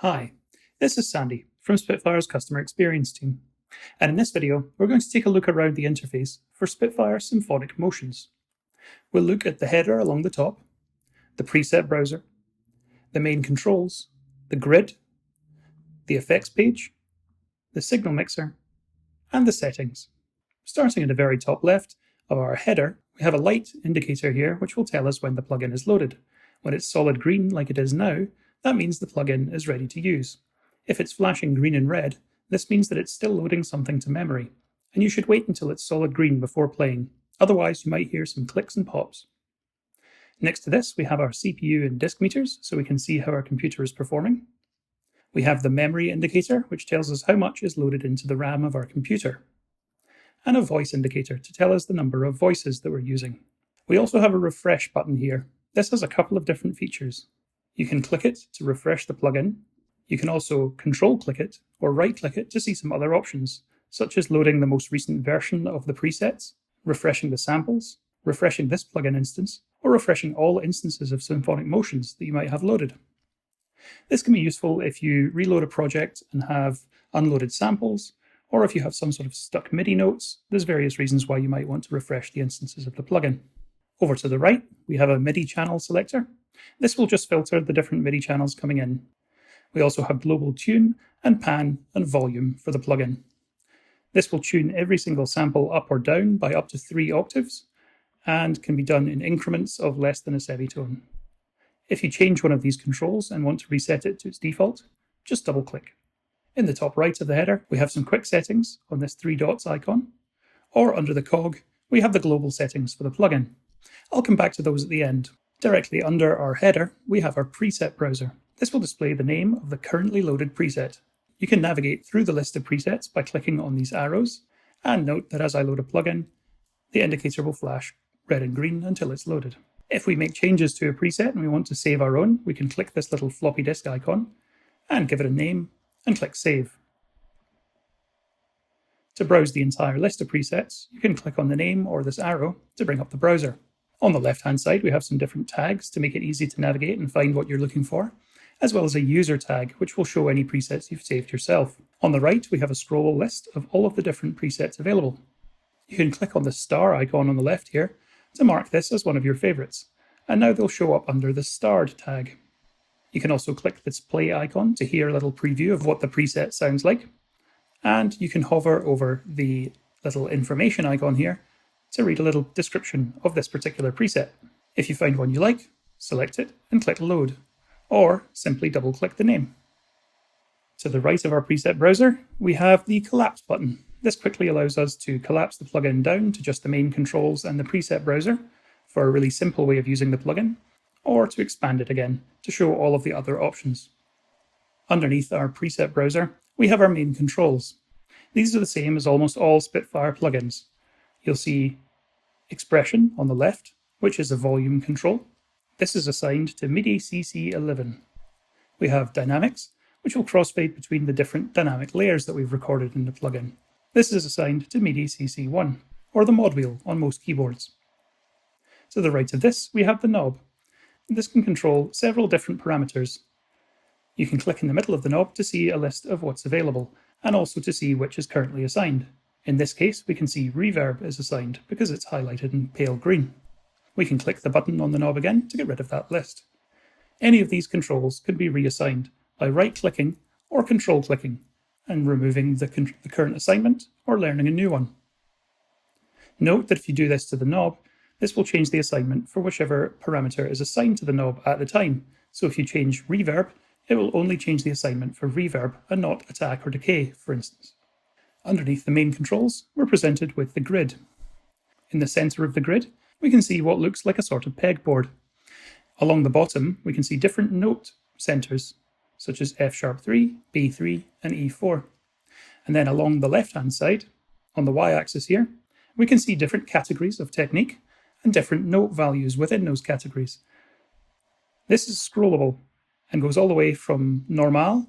Hi, this is Sandy from Spitfire's Customer Experience team, and in this video we're going to take a look around the interface for Spitfire Symphonic Motions. We'll look at the header along the top, the preset browser, the main controls, the grid, the effects page, the signal mixer, and the settings. Starting at the very top left of our header, we have a light indicator here which will tell us when the plugin is loaded. When it's solid green like it is now, that means the plugin is ready to use. If it's flashing green and red, this means that it's still loading something to memory, and you should wait until it's solid green before playing, otherwise you might hear some clicks and pops. Next to this, we have our CPU and disk meters, so we can see how our computer is performing. We have the memory indicator, which tells us how much is loaded into the RAM of our computer, and a voice indicator to tell us the number of voices that we're using. We also have a refresh button here. This has a couple of different features. You can click it to refresh the plugin. You can also control-click it or right-click it to see some other options, such as loading the most recent version of the presets, refreshing the samples, refreshing this plugin instance, or refreshing all instances of Symphonic Motions that you might have loaded. This can be useful if you reload a project and have unloaded samples, or if you have some sort of stuck MIDI notes. There's various reasons why you might want to refresh the instances of the plugin. Over to the right, we have a MIDI channel selector. This will just filter the different MIDI channels coming in. We also have global tune and pan and volume for the plugin. This will tune every single sample up or down by up to 3 octaves and can be done in increments of less than a semitone. If you change one of these controls and want to reset it to its default, just double-click. In the top right of the header, we have some quick settings on this 3 dots icon, or under the cog, we have the global settings for the plugin. I'll come back to those at the end. Directly under our header, we have our preset browser. This will display the name of the currently loaded preset. You can navigate through the list of presets by clicking on these arrows, and note that as I load a plugin, the indicator will flash red and green until it's loaded. If we make changes to a preset and we want to save our own, we can click this little floppy disk icon and give it a name and click Save. To browse the entire list of presets, you can click on the name or this arrow to bring up the browser. On the left-hand side, we have some different tags to make it easy to navigate and find what you're looking for, as well as a user tag, which will show any presets you've saved yourself. On the right, we have a scrollable list of all of the different presets available. You can click on the star icon on the left here to mark this as one of your favorites, and now they'll show up under the starred tag. You can also click this play icon to hear a little preview of what the preset sounds like, and you can hover over the little information icon here to read a little description of this particular preset. If you find one you like, select it and click Load, or simply double-click the name. To the right of our preset browser, we have the Collapse button. This quickly allows us to collapse the plugin down to just the main controls and the preset browser for a really simple way of using the plugin, or to expand it again to show all of the other options. Underneath our preset browser, we have our main controls. These are the same as almost all Spitfire plugins. You'll see Expression on the left, which is a volume control. This is assigned to MIDI CC11. We have Dynamics, which will crossfade between the different dynamic layers that we've recorded in the plugin. This is assigned to MIDI CC1, or the mod wheel on most keyboards. To the right of this, we have the knob. This can control several different parameters. You can click in the middle of the knob to see a list of what's available, and also to see which is currently assigned. In this case, we can see reverb is assigned because it's highlighted in pale green. We can click the button on the knob again to get rid of that list. Any of these controls can be reassigned by right-clicking or control-clicking and removing the current assignment or learning a new one. Note that if you do this to the knob, this will change the assignment for whichever parameter is assigned to the knob at the time. So if you change reverb, it will only change the assignment for reverb and not attack or decay, for instance. Underneath the main controls, we're presented with the grid. In the center of the grid, we can see what looks like a sort of pegboard. Along the bottom, we can see different note centers, such as F#3, B3, and E4. And then along the left-hand side, on the y-axis here, we can see different categories of technique and different note values within those categories. This is scrollable and goes all the way from normal,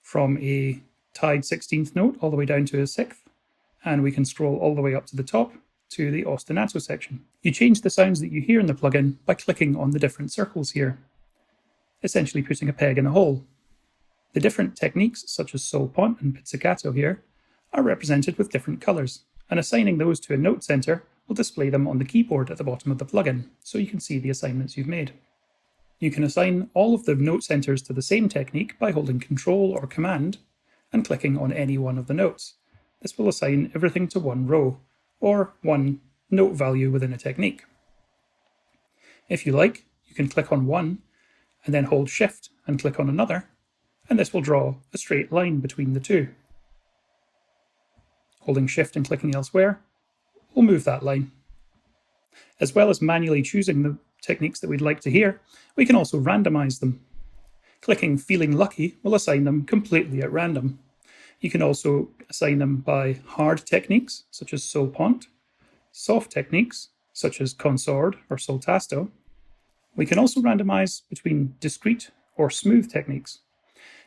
from a tied 16th note all the way down to a 6th, and we can scroll all the way up to the top to the ostinato section. You change the sounds that you hear in the plugin by clicking on the different circles here, essentially putting a peg in a hole. The different techniques, such as sol pont and pizzicato here, are represented with different colours, and assigning those to a note centre will display them on the keyboard at the bottom of the plugin, so you can see the assignments you've made. You can assign all of the note centres to the same technique by holding Control or Command and clicking on any one of the notes. This will assign everything to one row, or one note value within a technique. If you like, you can click on one and then hold Shift and click on another, and this will draw a straight line between the two. Holding Shift and clicking elsewhere will move that line. As well as manually choosing the techniques that we'd like to hear, we can also randomize them. Clicking Feeling Lucky will assign them completely at random. You can also assign them by hard techniques, such as sol pont, soft techniques, such as consord or sol tasto. We can also randomize between discrete or smooth techniques.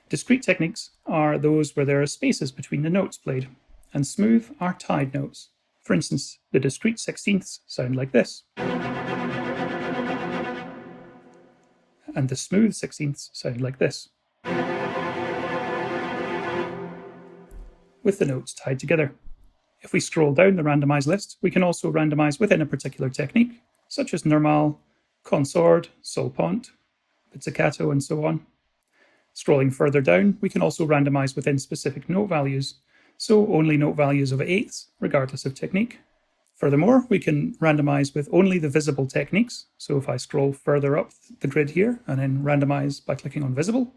Discrete techniques are those where there are spaces between the notes played, and smooth are tied notes. For instance, the discrete sixteenths sound like this, and the smooth sixteenths sound like this, with the notes tied together. If we scroll down the randomize list, we can also randomize within a particular technique, such as normal, consord, sol pont, pizzicato, and so on. Scrolling further down, we can also randomize within specific note values, so only note values of eighths, regardless of technique. Furthermore, we can randomize with only the visible techniques, so if I scroll further up the grid here and then randomize by clicking on visible,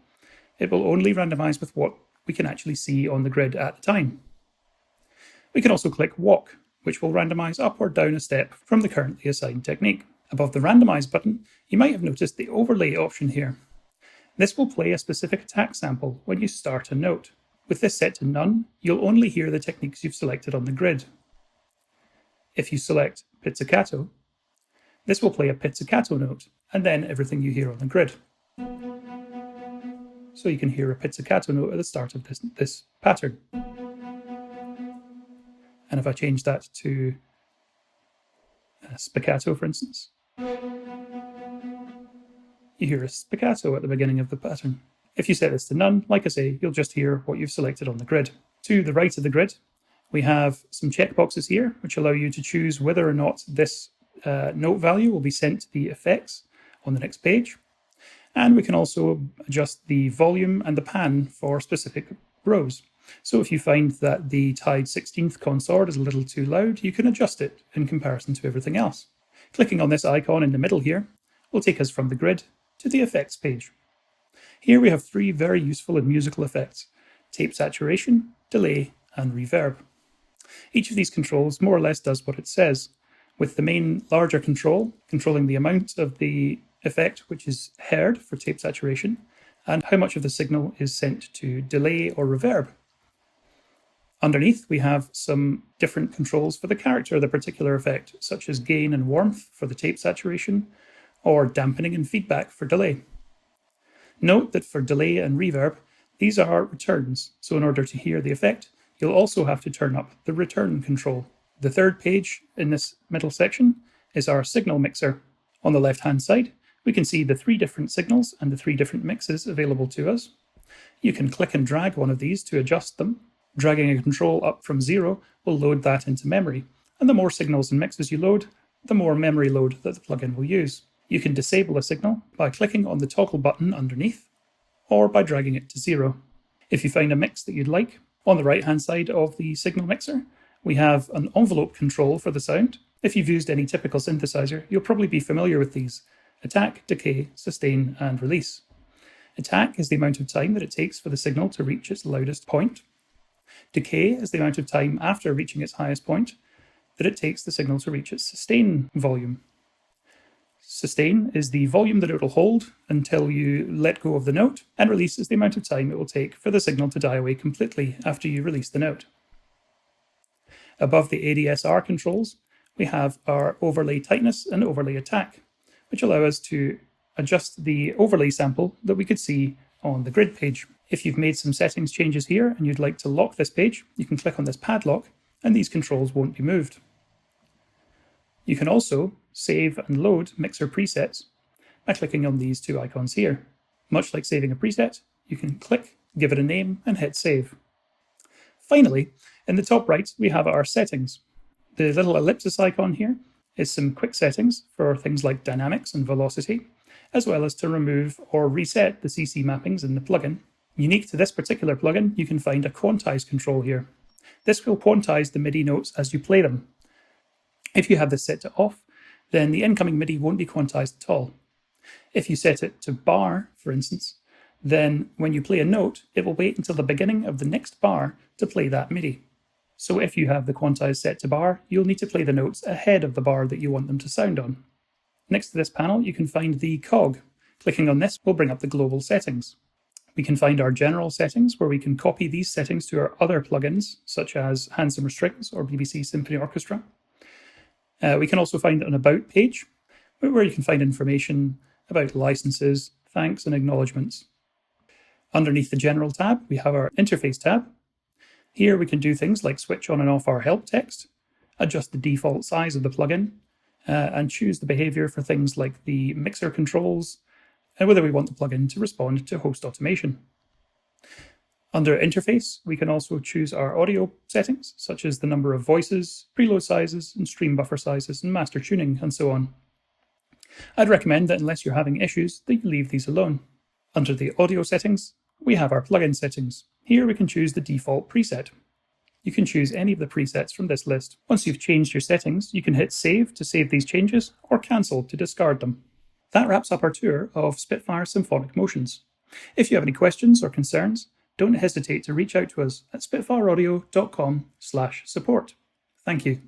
it will only randomize with what we can actually see on the grid at the time. We can also click walk, which will randomize up or down a step from the currently assigned technique. Above the randomize button, you might have noticed the overlay option here. This will play a specific attack sample when you start a note. With this set to none, you'll only hear the techniques you've selected on the grid. If you select pizzicato, this will play a pizzicato note, and then everything you hear on the grid. So you can hear a pizzicato note at the start of this pattern. And if I change that to spiccato, for instance, you hear a spiccato at the beginning of the pattern. If you set this to none, like I say, you'll just hear what you've selected on the grid. To the right of the grid, we have some checkboxes here, which allow you to choose whether or not this note value will be sent to the effects on the next page. And we can also adjust the volume and the pan for specific rows. So if you find that the tied 16th consort is a little too loud, you can adjust it in comparison to everything else. Clicking on this icon in the middle here will take us from the grid to the effects page. Here we have three very useful and musical effects: tape saturation, delay, and reverb. Each of these controls more or less does what it says, with the main larger control controlling the amount of the effect which is heard for tape saturation, and how much of the signal is sent to delay or reverb. Underneath, we have some different controls for the character of the particular effect, such as gain and warmth for the tape saturation, or dampening and feedback for delay. Note that for delay and reverb, these are returns, so in order to hear the effect, you'll also have to turn up the return control. The third page in this middle section is our signal mixer. On the left-hand side, we can see the three different signals and the three different mixes available to us. You can click and drag one of these to adjust them. Dragging a control up from 0 will load that into memory, and the more signals and mixes you load, the more memory load that the plugin will use. You can disable a signal by clicking on the toggle button underneath, or by dragging it to 0. If you find a mix that you'd like, on the right-hand side of the signal mixer, we have an envelope control for the sound. If you've used any typical synthesizer, you'll probably be familiar with these: attack, decay, sustain, and release. Attack is the amount of time that it takes for the signal to reach its loudest point. Decay is the amount of time after reaching its highest point that it takes the signal to reach its sustain volume. Sustain is the volume that it will hold until you let go of the note, and release is the amount of time it will take for the signal to die away completely after you release the note. Above the ADSR controls, we have our overlay tightness and overlay attack, which allow us to adjust the overlay sample that we could see on the grid page. If you've made some settings changes here and you'd like to lock this page, you can click on this padlock and these controls won't be moved. You can also save and load mixer presets by clicking on these two icons here. Much like saving a preset, you can click give it a name, and hit save. Finally, in the top right, we have our settings. The little ellipsis icon here is some quick settings for things like dynamics and velocity, as well as to remove or reset the CC mappings in the plugin. Unique to this particular plugin, you can find a quantize control here. This will quantize the MIDI notes as you play them. If you have this set to off, then the incoming MIDI won't be quantized at all. If you set it to bar, for instance, then when you play a note, it will wait until the beginning of the next bar to play that MIDI. So if you have the quantize set to bar, you'll need to play the notes ahead of the bar that you want them to sound on. Next to this panel, you can find the cog. Clicking on this will bring up the global settings. We can find our general settings, where we can copy these settings to our other plugins, such as Hand Simmer Strings or BBC Symphony Orchestra. We can also find an About page, where you can find information about licenses, thanks, and acknowledgements. Underneath the General tab, we have our Interface tab. Here we can do things like switch on and off our help text, adjust the default size of the plugin, and choose the behavior for things like the mixer controls, and whether we want the plugin to respond to host automation. Under Interface, we can also choose our audio settings, such as the number of voices, preload sizes, and stream buffer sizes, and master tuning, and so on. I'd recommend that unless you're having issues, that you leave these alone. Under the audio settings, we have our plugin settings. Here we can choose the default preset. You can choose any of the presets from this list. Once you've changed your settings, you can hit save to save these changes, or cancel to discard them. That wraps up our tour of Spitfire Symphonic Motions. If you have any questions or concerns, don't hesitate to reach out to us at spitfireaudio.com/support. Thank you.